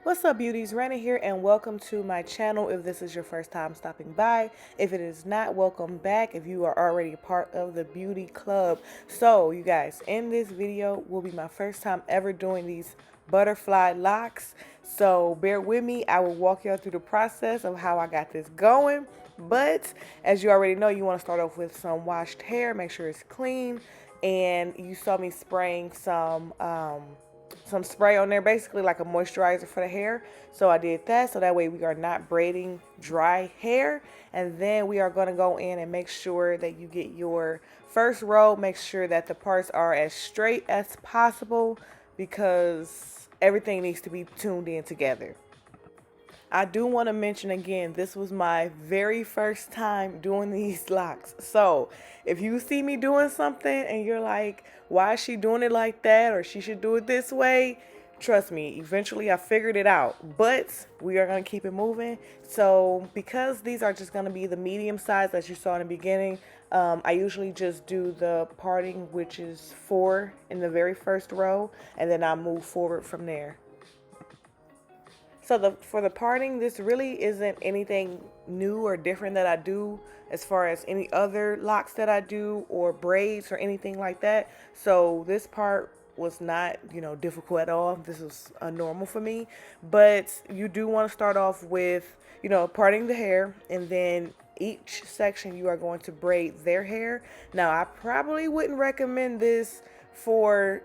What's up, beauties? Rana here, and welcome to my channel if this is your first time stopping by. If it is not, welcome back if you are already a part of the beauty club. So, you guys, in this video will be my first time ever doing these butterfly locks. So, bear with me. I will walk y'all through the process of how I got this going. But, as you already know, you want to start off with some washed hair. Make sure it's clean. And you saw me spraying some spray on there, basically like a moisturizer for the hair. So I did that so that way we are not braiding dry hair. And then we are going to go in and make sure that you get your first row. Make sure that the parts are as straight as possible because everything needs to be tuned in together. I do want to mention again, this was my very first time doing these locks. So if you see me doing something and you're like, why is she doing it like that? Or she should do it this way. Trust me, eventually I figured it out. But we are going to keep it moving. So because these are just going to be the medium size that you saw in the beginning, I usually just do the parting, which is 4 in the very first row. And then I move forward from there. So for the parting, this really isn't anything new or different that I do as far as any other locks that I do or braids or anything like that. So this part was not, difficult at all. This was normal for me. But you do want to start off with, parting the hair, and then each section you are going to braid their hair. Now, I probably wouldn't recommend this for,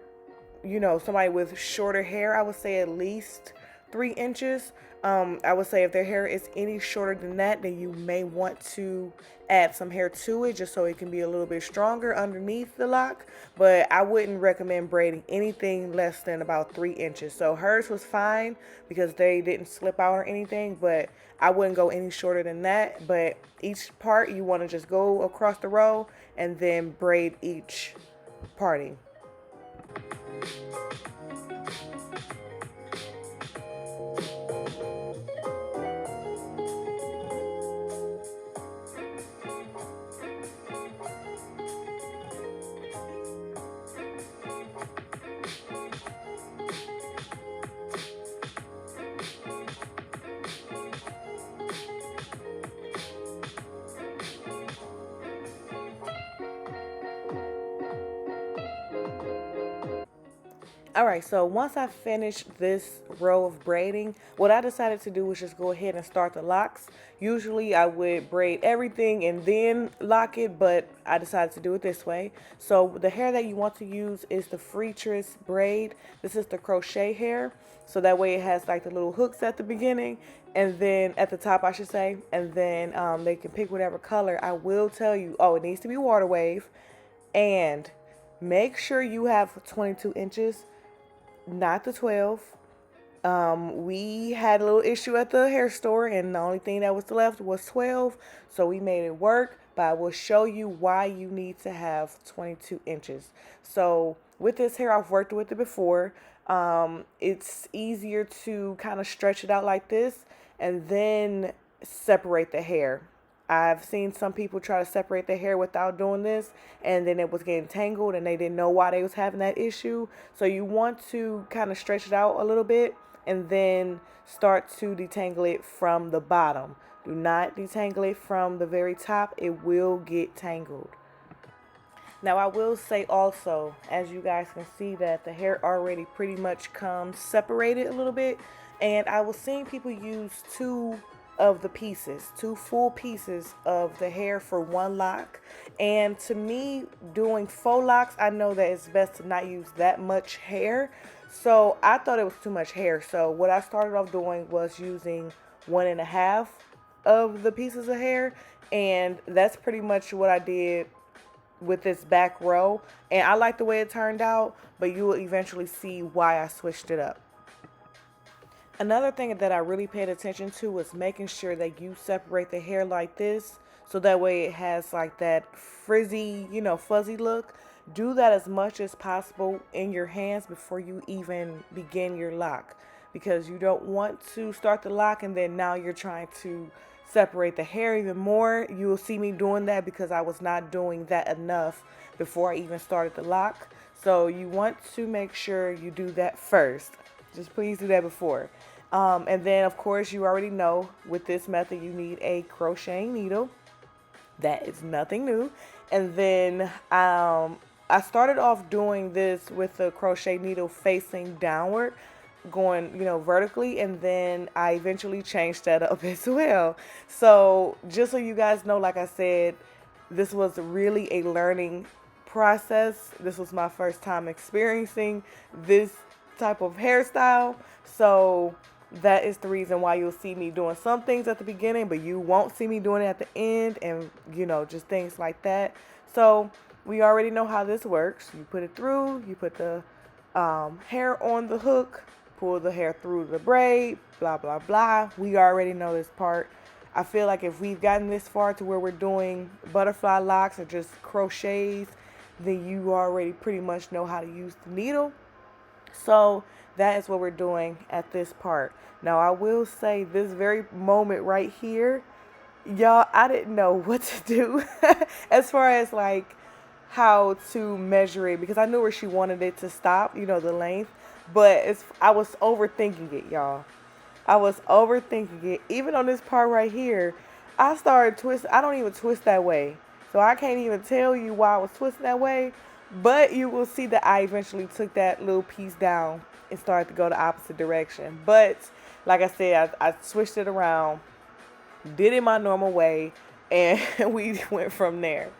somebody with shorter hair. I would say at least 3 inches. I would say if their hair is any shorter than that, then you may want to add some hair to it just so it can be a little bit stronger underneath the lock. But I wouldn't recommend braiding anything less than about 3 inches. So hers was fine because they didn't slip out or anything, but I wouldn't go any shorter than that. But each part you want to just go across the row and then braid each parting. All right, so once I finished this row of braiding, what I decided to do was just go ahead and start the locks. Usually I would braid everything and then lock it, but I decided to do it this way. So the hair that you want to use is the Freetress braid. This is the crochet hair. So that way it has like the little hooks at the beginning and then at the top, I should say, and then they can pick whatever color. I will tell you, it needs to be water wave, and make sure you have 22 inches, not the 12. We had a little issue at the hair store, and the only thing that was left was 12, so we made it work. But I will show you why you need to have 22 inches. So with this hair, I've worked with it before. It's easier to kind of stretch it out like this and then separate the hair. I've seen some people try to separate their hair without doing this, and then it was getting tangled and they didn't know why they was having that issue. So you want to kind of stretch it out a little bit and then start to detangle it from the bottom. Do not detangle it from the very top. It will get tangled. Now I will say also, as you guys can see, that the hair already pretty much comes separated a little bit, and I was seeing people use two full pieces of the hair for one lock. And to me, doing faux locks, I know that it's best to not use that much hair. So I thought it was too much hair. So what I started off doing was using 1.5 of the pieces of hair. And that's pretty much what I did with this back row. And I like the way it turned out, but you will eventually see why I switched it up. Another thing that I really paid attention to was making sure that you separate the hair like this, so that way it has like that frizzy, fuzzy look. Do that as much as possible in your hands before you even begin your lock, because you don't want to start the lock and then now you're trying to separate the hair even more. You will see me doing that because I was not doing that enough before I even started the lock. So you want to make sure you do that first. Just please do that before. And then, of course, you already know with this method you need a crocheting needle. That is nothing new. And then I started off doing this with the crochet needle facing downward, going, vertically, and then I eventually changed that up as well. So, just so you guys know, like I said, this was really a learning process. This was my first time experiencing this type of hairstyle. So, that is the reason why you'll see me doing some things at the beginning, but you won't see me doing it at the end, and just things like that. So we already know how this works. You put it through, you put the hair on the hook, pull the hair through the braid, blah, blah, blah. We already know this part. I feel like if we've gotten this far to where we're doing butterfly locks or just crochets, then you already pretty much know how to use the needle. So that is what we're doing at this part. Now I will say this very moment right here, y'all, I didn't know what to do as far as like how to measure it, because I knew where she wanted it to stop, the length, but I was overthinking it, y'all. I was overthinking it. Even on this part right here, I started twisting. I don't even twist that way. So I can't even tell you why I was twisting that way. But you will see that I eventually took that little piece down and started to go the opposite direction. But like I said, I switched it around, did it my normal way, and we went from there.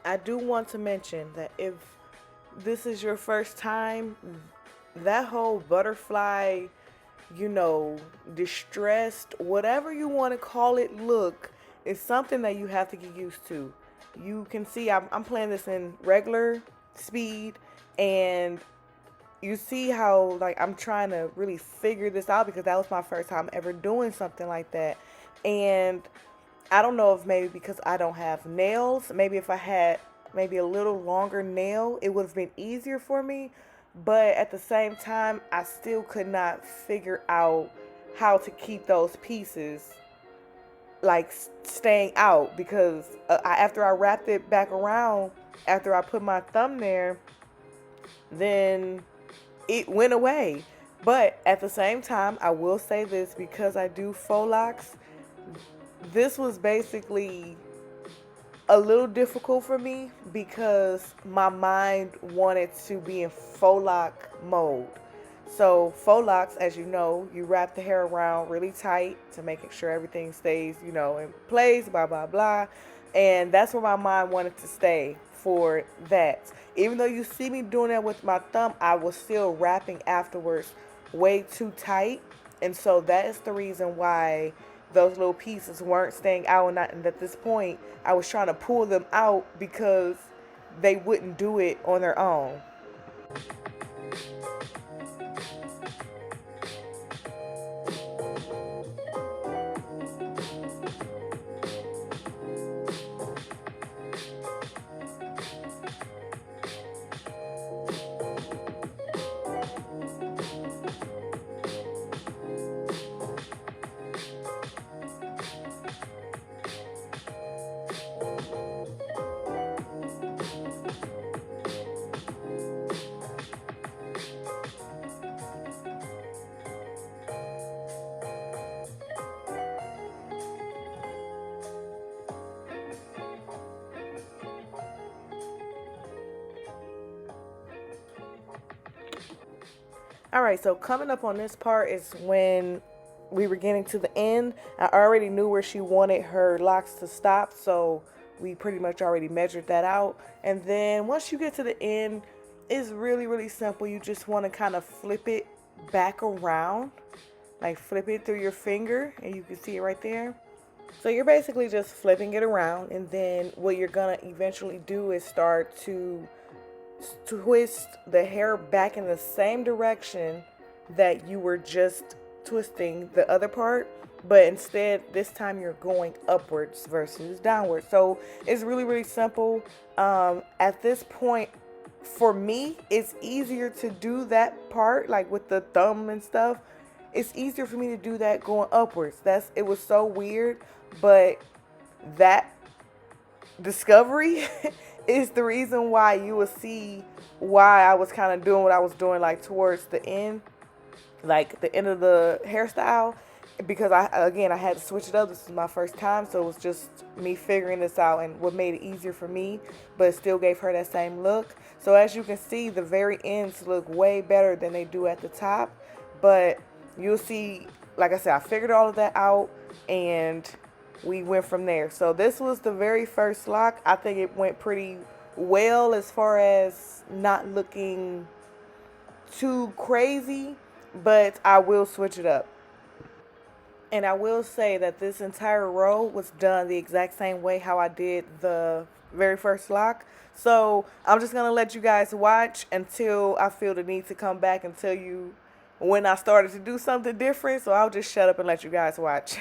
I do want to mention that if this is your first time, that whole butterfly, distressed, whatever you want to call it, look, is something that you have to get used to. You can see I'm playing this in regular speed, and you see how like I'm trying to really figure this out because that was my first time ever doing something like that. And I don't know if maybe because I don't have nails, maybe if I had maybe a little longer nail, it would have been easier for me. But at the same time, I still could not figure out how to keep those pieces like staying out because after I wrapped it back around, after I put my thumb there, then it went away. But at the same time, I will say this because I do faux locks. This was basically a little difficult for me because my mind wanted to be in faux lock mode. So faux locks, as you know, you wrap the hair around really tight to making sure everything stays, in place, blah, blah, blah. And that's where my mind wanted to stay for that. Even though you see me doing that with my thumb, I was still wrapping afterwards way too tight. And so that is the reason why those little pieces weren't staying out. And at this point, I was trying to pull them out because they wouldn't do it on their own. All right, so coming up on this part is when we were getting to the end. I already knew where she wanted her locks to stop, so we pretty much already measured that out. And then once you get to the end, it's really, really simple. You just want to kind of flip it back around, like flip it through your finger, and you can see it right there. So you're basically just flipping it around, and then what you're gonna eventually do is start to twist the hair back in the same direction that you were just twisting the other part, but instead this time you're going upwards versus downwards. So it's really, really simple. At this point, for me, it's easier to do that part, like with the thumb and stuff. It's easier for me to do that going upwards. It was so weird, but that discovery is the reason why you will see why I was kind of doing what I was doing, like towards the end, like the end of the hairstyle, because I had to switch it up. This is my first time, so it was just me figuring this out and what made it easier for me, but it still gave her that same look. So as you can see, the very ends look way better than they do at the top, but you'll see, like I said, I figured all of that out, and we went from there. So this was the very first lock. I think it went pretty well as far as not looking too crazy, but I will switch it up. And I will say that this entire row was done the exact same way how I did the very first lock. So I'm just gonna let you guys watch until I feel the need to come back and tell you when I started to do something different. So I'll just shut up and let you guys watch.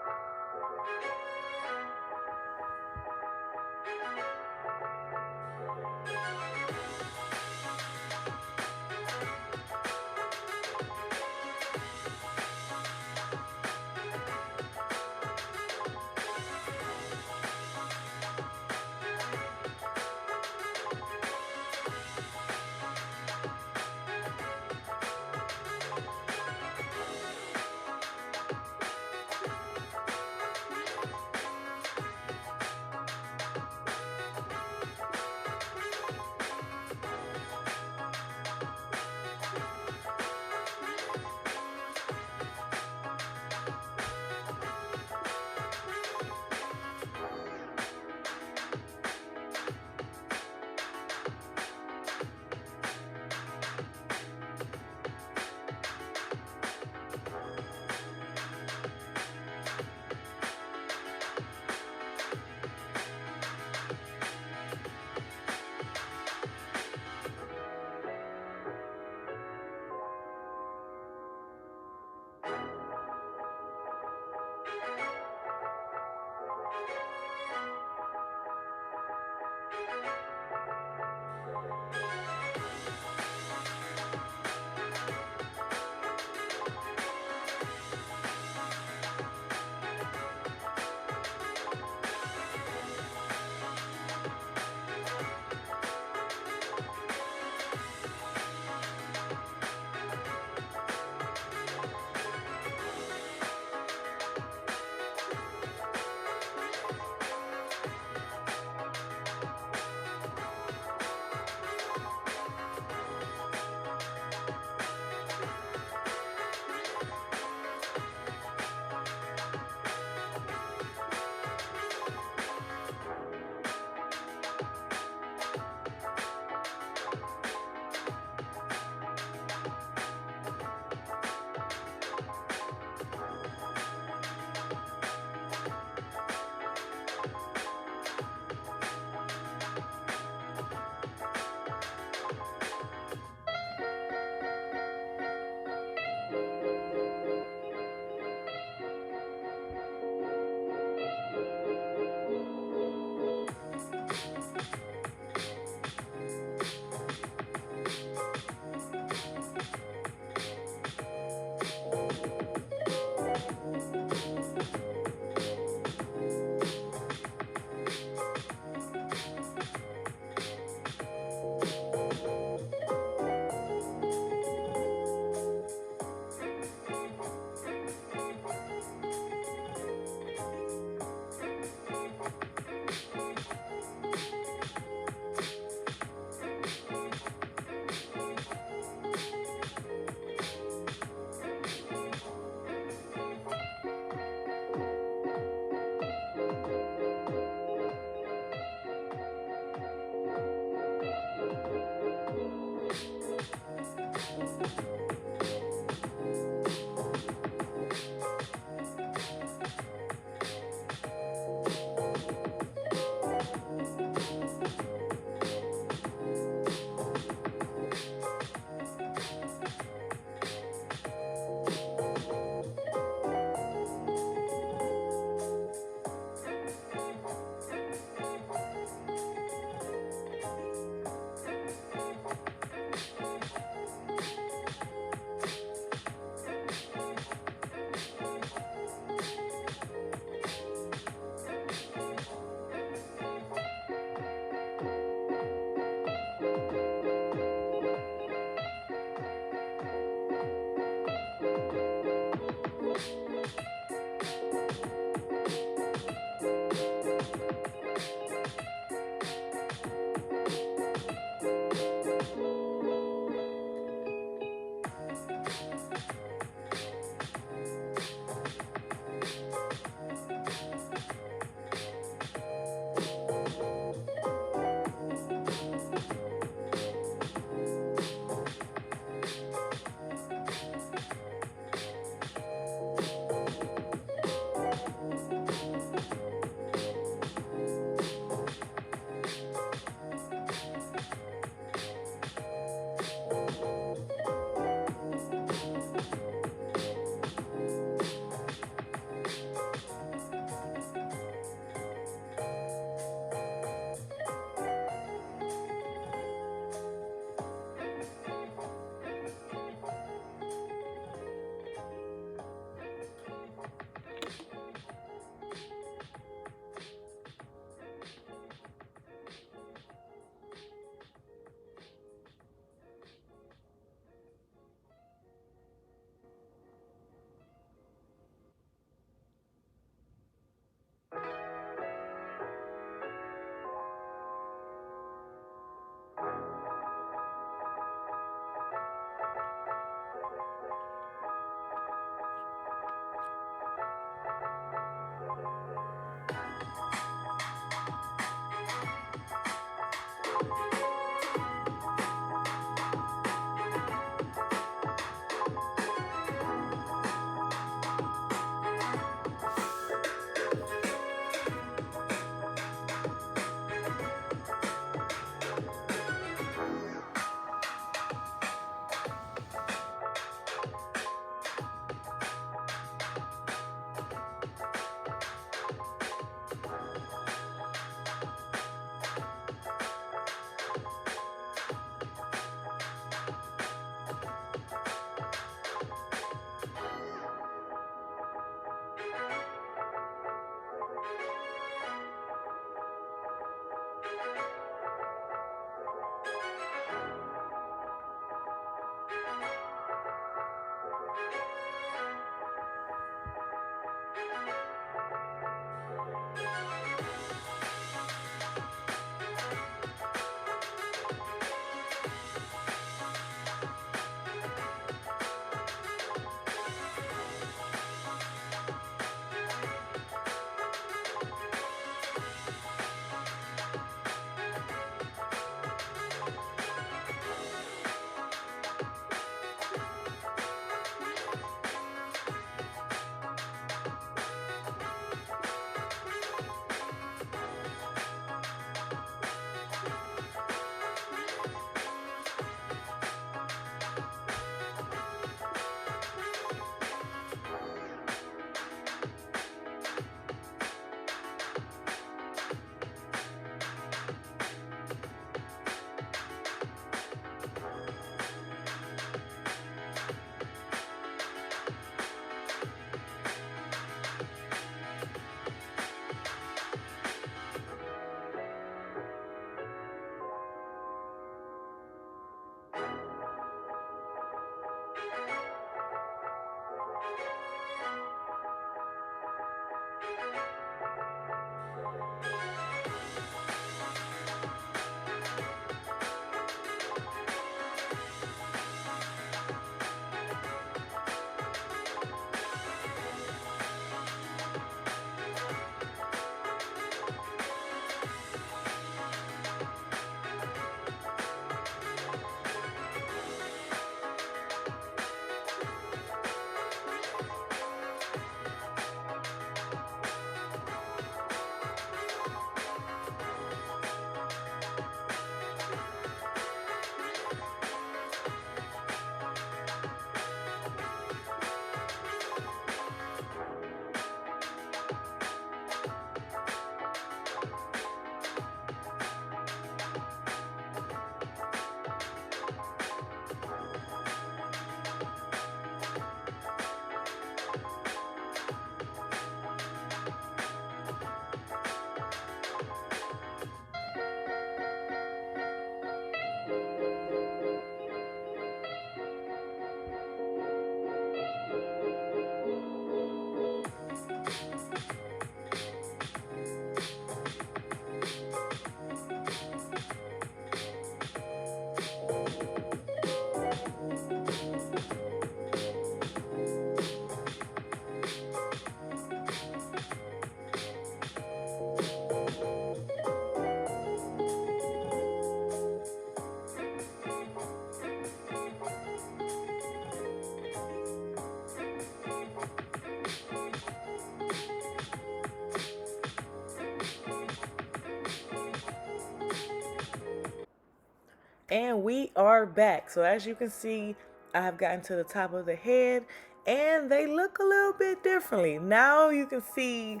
And we are back. So as you can see, I have gotten to the top of the head and they look a little bit differently. Now you can see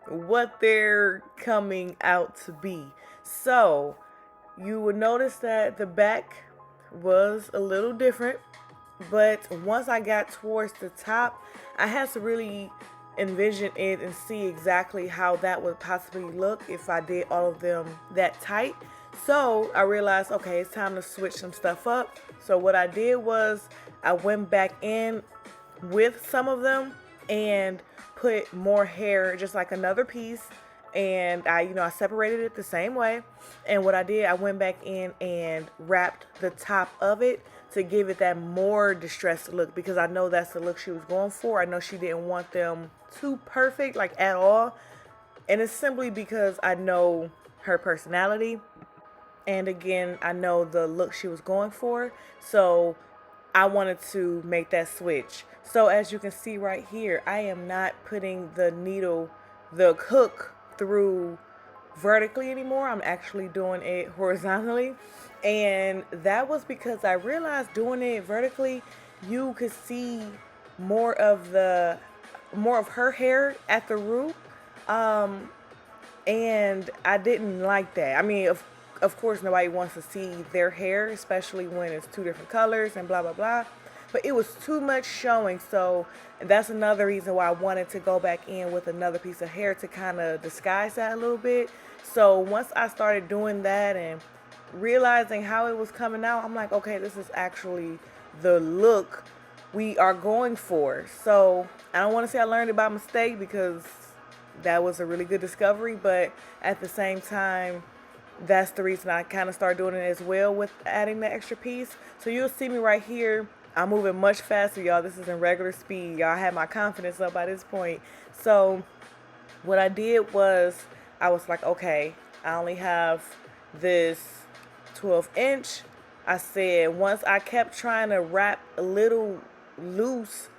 what they're coming out to be. So you would notice that the back was a little different, but once I got towards the top, I had to really envision it and see exactly how that would possibly look if I did all of them that tight. So I realized, okay, it's time to switch some stuff up. So what I did was I went back in with some of them and put more hair, just like another piece. And I separated it the same way. And what I did, I went back in and wrapped the top of it to give it that more distressed look, because I know that's the look she was going for. I know she didn't want them too perfect, like at all. And it's simply because I know her personality. And again, I know the look she was going for. So I wanted to make that switch. So as you can see right here, I am not putting the needle, the hook through vertically anymore. I'm actually doing it horizontally. And that was because I realized doing it vertically, you could see more of her hair at the root. Um, and I didn't like that. I mean, of course, nobody wants to see their hair, especially when it's two different colors and blah, blah, blah. But it was too much showing. So that's another reason why I wanted to go back in with another piece of hair to kind of disguise that a little bit. So once I started doing that and realizing how it was coming out, I'm like, okay, this is actually the look we are going for. So I don't want to say I learned it by mistake, because that was a really good discovery, but at the same time, that's the reason I kind of started doing it as well with adding the extra piece. So you'll see me right here. I'm moving much faster, y'all. This is in regular speed. Y'all have my confidence up by this point. So what I did was I was like, okay, I only have this 12-inch. I said once I kept trying to wrap a little loose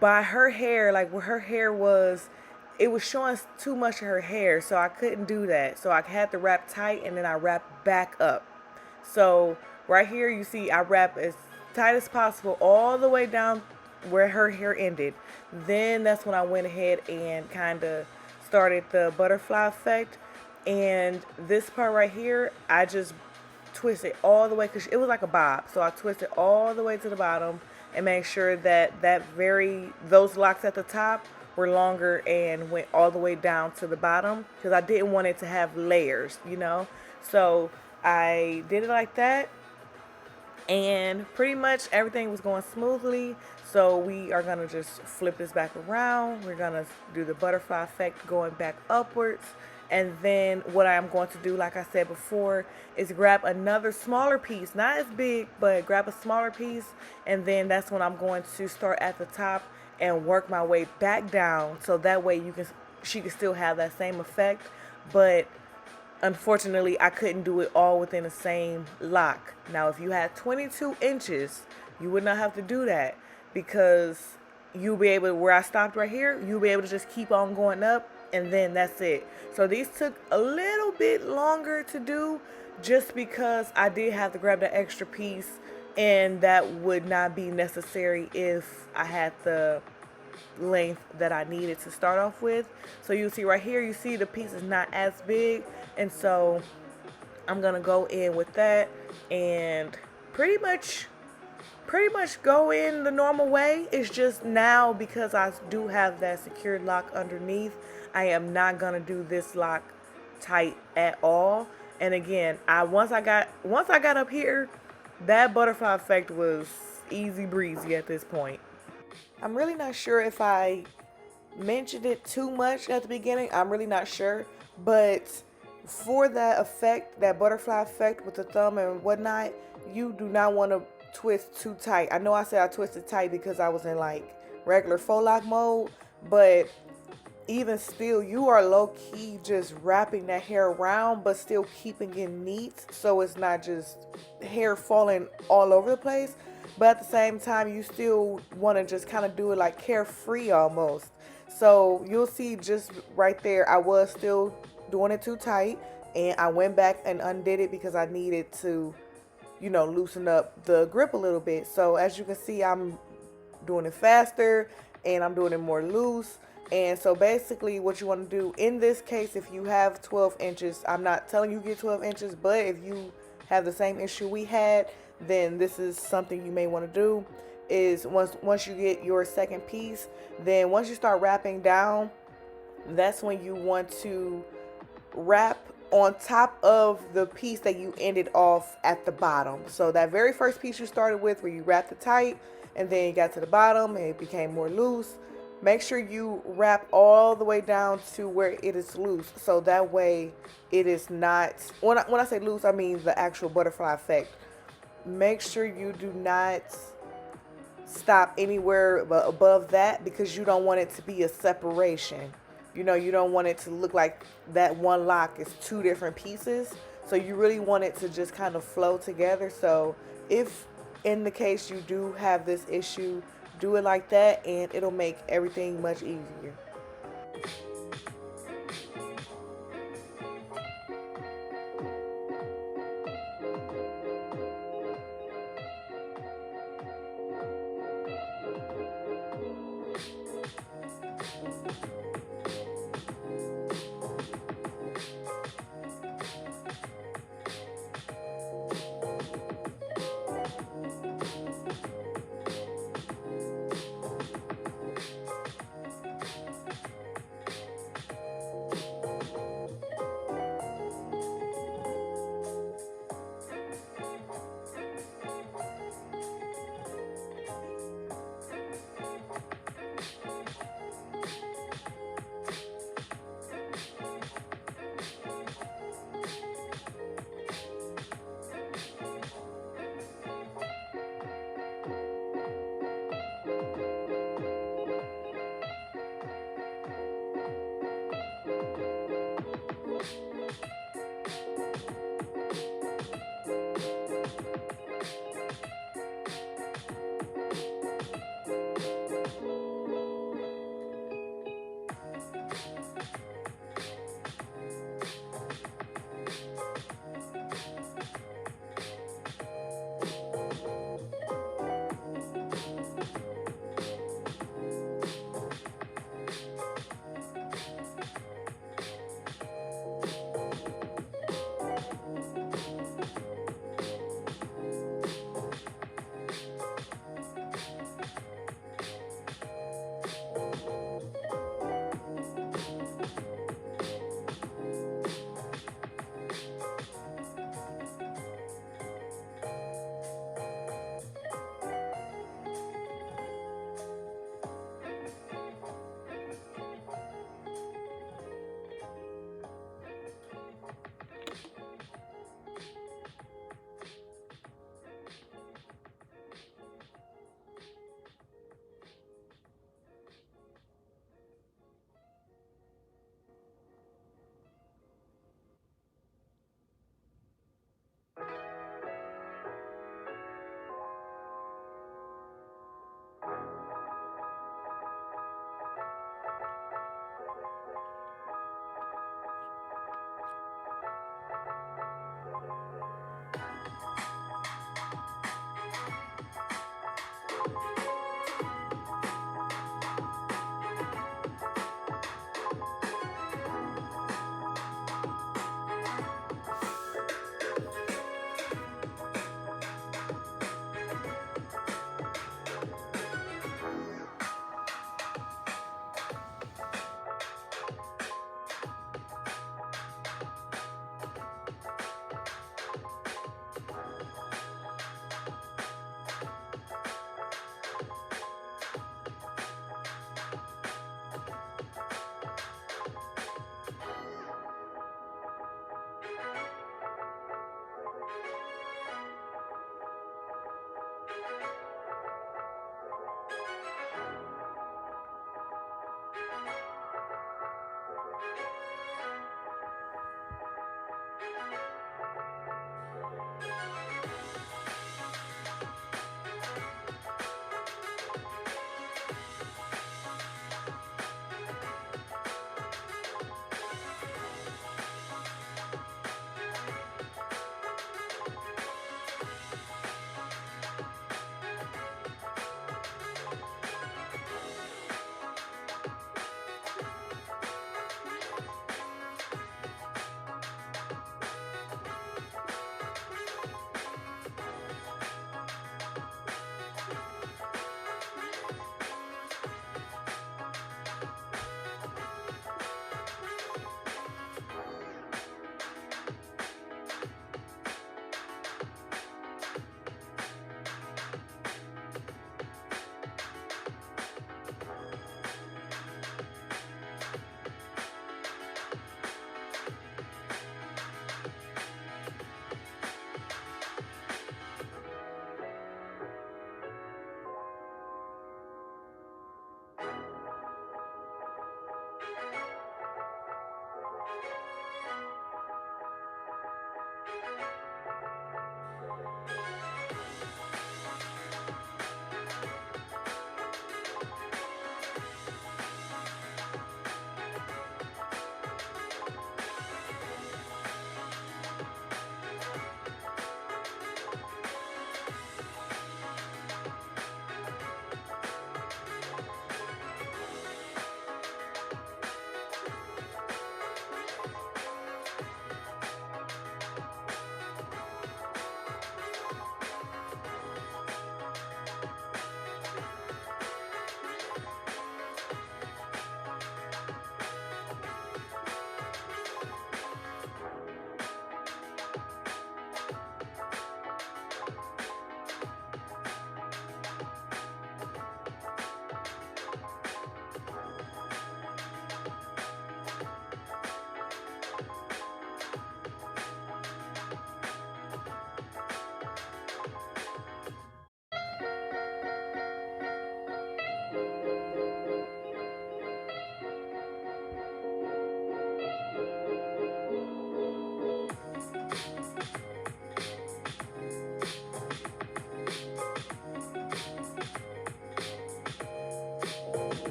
by her hair, like where her hair was, it was showing too much of her hair, so I couldn't do that. So I had to wrap tight, and then I wrapped back up. So right here, you see I wrap as tight as possible all the way down where her hair ended. Then that's when I went ahead and kind of started the butterfly effect. And this part right here, I just twisted all the way, because it was like a bob. So I twisted all the way to the bottom and make sure that those locks at the top were longer and went all the way down to the bottom, because I didn't want it to have layers. So I did it like that, and pretty much everything was going smoothly. So we are gonna just flip this back around. We're gonna do the butterfly effect going back upwards. And then what I'm going to do, like I said before, is grab another smaller piece, not as big, but grab a smaller piece. And then that's when I'm going to start at the top and work my way back down. So that way she can still have that same effect. But unfortunately, I couldn't do it all within the same lock. Now, if you had 22 inches, you would not have to do that, because you'll be able to, where I stopped right here, you'll be able to just keep on going up, and then that's it. So these took a little bit longer to do, just because I did have to grab the extra piece, and that would not be necessary if I had the length that I needed to start off with. So you see right here, you see the piece is not as big, and so I'm gonna go in with that and pretty much go in the normal way. It's just now, because I do have that secured lock underneath, I am not gonna do this lock tight at all. And again, once I got up here, that butterfly effect was easy breezy at this point. I'm really not sure if I mentioned it too much at the beginning. I'm really not sure. But for that effect, that butterfly effect with the thumb and whatnot, you do not want to twist too tight. I know I said I twisted tight because I was in like regular faux lock mode, but even still, you are low-key just wrapping that hair around, but still keeping it neat, so it's not just hair falling all over the place. But at the same time, you still want to just kind of do it like carefree almost. So you'll see just right there, I was still doing it too tight, and I went back and undid it because I needed to you know, loosen up the grip a little bit. So as you can see, I'm doing it faster and I'm doing it more loose. And so basically what you want to do in this case, if you have 12 inches, I'm not telling you get 12 inches, but if you have the same issue we had, then this is something you may want to do. Is once you get your second piece, then once you start wrapping down, that's when you want to wrap on top of the piece that you ended off at the bottom. So that very first piece you started with, where you wrapped it tight and then you got to the bottom and it became more loose, make sure you wrap all the way down to where it is loose. So that way it is not, when I say loose, I mean the actual butterfly effect. Make sure you do not stop anywhere above that, because you don't want it to be a separation. You know, you don't want it to look like that one lock is two different pieces. So you really want it to just kind of flow together. So if in the case you do have this issue, do it like that and it'll make everything much easier.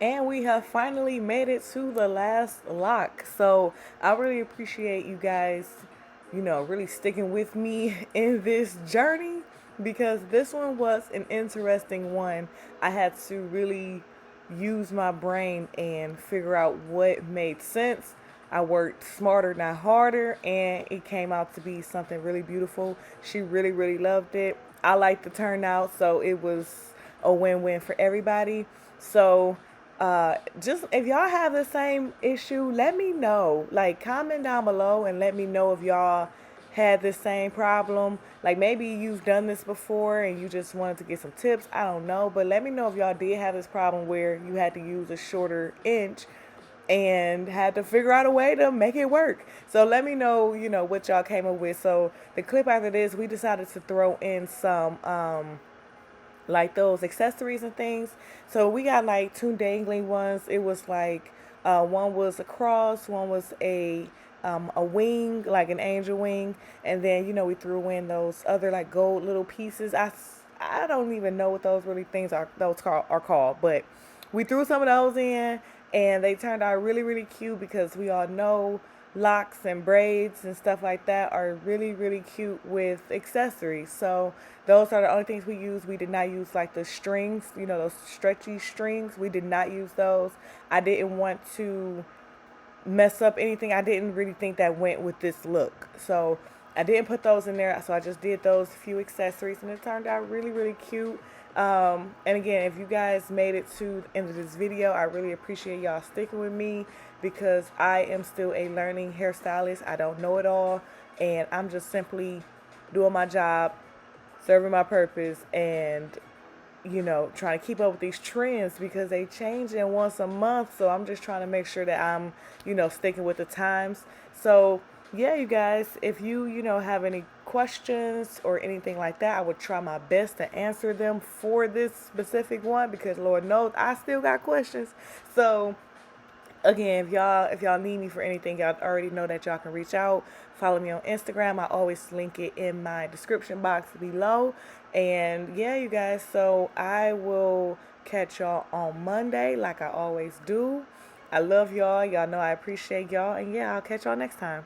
And we have finally made it to the last lock. So I really appreciate you guys, really sticking with me in this journey because this one was an interesting one. I had to really use my brain and figure out what made sense. I worked smarter, not harder, and it came out to be something really beautiful. She really, really loved it. I liked the turnout, so it was a win-win for everybody. So, just if y'all have the same issue, let me know. Like, comment down below and let me know if y'all had the same problem. Like, maybe you've done this before and you just wanted to get some tips. I don't know, but let me know if y'all did have this problem where you had to use a shorter inch and had to figure out a way to make it work. So let me know, what y'all came up with. So the clip after this, we decided to throw in some like those accessories and things. So we got like two dangling ones. It was like one was a cross, one was a wing, like an angel wing, and then we threw in those other like gold little pieces. I don't even know what those really things are called, but we threw some of those in, and they turned out really really cute because we all know locks and braids and stuff like that are really really cute with accessories. So those are the only things we use. We did not use like the strings, those stretchy strings. We did not use those. I didn't want to mess up anything. I didn't really think that went with this look, so I didn't put those in there. So I just did those few accessories, and it turned out really really cute. And again, if you guys made it to the end of this video, I really appreciate y'all sticking with me because I am still a learning hairstylist. I don't know it all, and I'm just simply doing my job, serving my purpose, and trying to keep up with these trends because they change in once a month. So I'm just trying to make sure that I'm, sticking with the times. So yeah, you guys, if you have any questions or anything like that, I would try my best to answer them for this specific one because Lord knows I still got questions. So again, if y'all need me for anything, y'all already know that y'all can reach out. Follow me on Instagram. I always link it in my description box below. And yeah, you guys, so I will catch y'all on Monday like I always do. I love y'all. Y'all know I appreciate y'all. And yeah, I'll catch y'all next time.